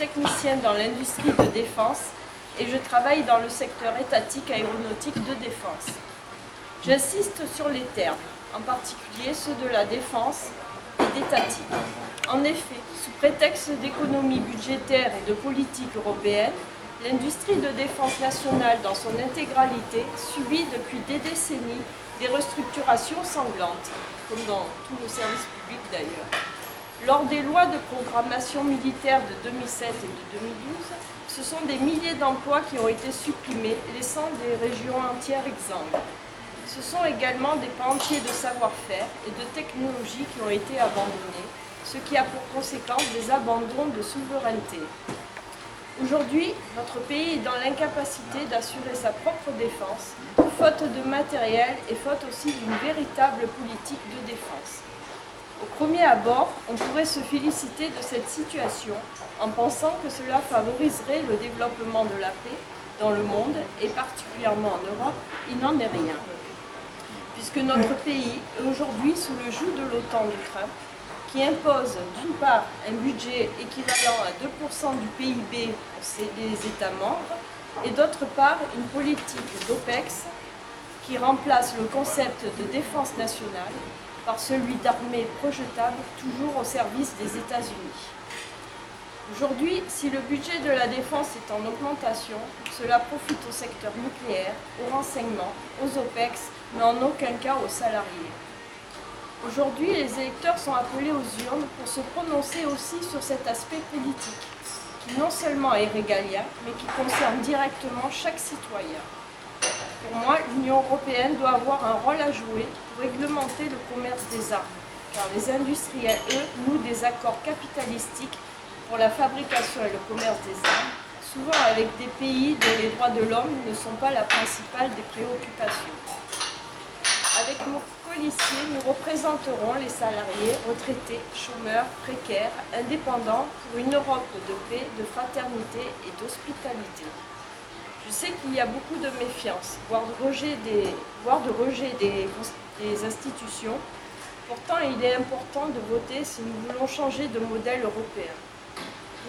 technicien dans l'industrie de défense et je travaille dans le secteur étatique aéronautique de défense. J'insiste sur les termes, en particulier ceux de la défense et d'étatique. En effet, sous prétexte d'économie budgétaire et de politique européenne, l'industrie de défense nationale dans son intégralité subit depuis des décennies des restructurations sanglantes, comme dans tout le service public d'ailleurs. Lors des lois de programmation militaire de 2007 et de 2012, ce sont des milliers d'emplois qui ont été supprimés, laissant des régions entières exsangues. Ce sont également des pans entiers de savoir-faire et de technologies qui ont été abandonnés, ce qui a pour conséquence des abandons de souveraineté. Aujourd'hui, notre pays est dans l'incapacité d'assurer sa propre défense, faute de matériel et faute aussi d'une véritable politique de défense. Au premier abord, on pourrait se féliciter de cette situation en pensant que cela favoriserait le développement de la paix dans le monde et particulièrement en Europe. Il n'en est rien. Puisque notre pays est aujourd'hui sous le joug de l'OTAN de Trump, qui impose d'une part un budget équivalent à 2% du PIB pour les États membres et d'autre part une politique d'OPEX qui remplace le concept de défense nationale par celui d'armée projetable toujours au service des États-Unis. Aujourd'hui, si le budget de la défense est en augmentation, cela profite au secteur nucléaire, au renseignement, aux OPEX, mais en aucun cas aux salariés. Aujourd'hui, les électeurs sont appelés aux urnes pour se prononcer aussi sur cet aspect politique, qui non seulement est régalien, mais qui concerne directement chaque citoyen. Pour moi, l'Union européenne doit avoir un rôle à jouer pour réglementer le commerce des armes, car les industriels, eux, nouent des accords capitalistiques pour la fabrication et le commerce des armes, souvent avec des pays dont les droits de l'homme ne sont pas la principale des préoccupations. Avec mon policier, nous représenterons les salariés, retraités, chômeurs, précaires, indépendants pour une Europe de paix, de fraternité et d'hospitalité. Je sais qu'il y a beaucoup de méfiance, voire de rejet des institutions. Pourtant, il est important de voter si nous voulons changer de modèle européen.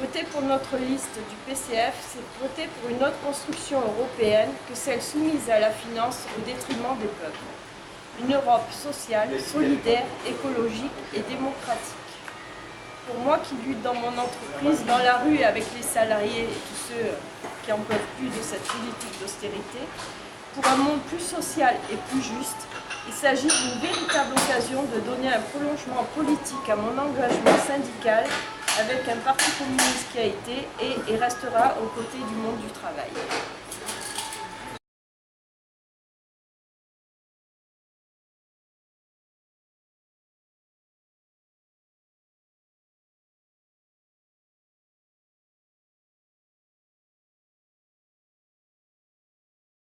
Voter pour notre liste du PCF, c'est voter pour une autre construction européenne que celle soumise à la finance au détriment des peuples. Une Europe sociale, solidaire, écologique et démocratique. Pour moi qui lutte dans mon entreprise, dans la rue avec les salariés et tous ceux qui n'en peuvent plus de cette politique d'austérité, pour un monde plus social et plus juste, il s'agit d'une véritable occasion de donner un prolongement politique à mon engagement syndical avec un parti communiste qui a été et restera aux côtés du monde du travail.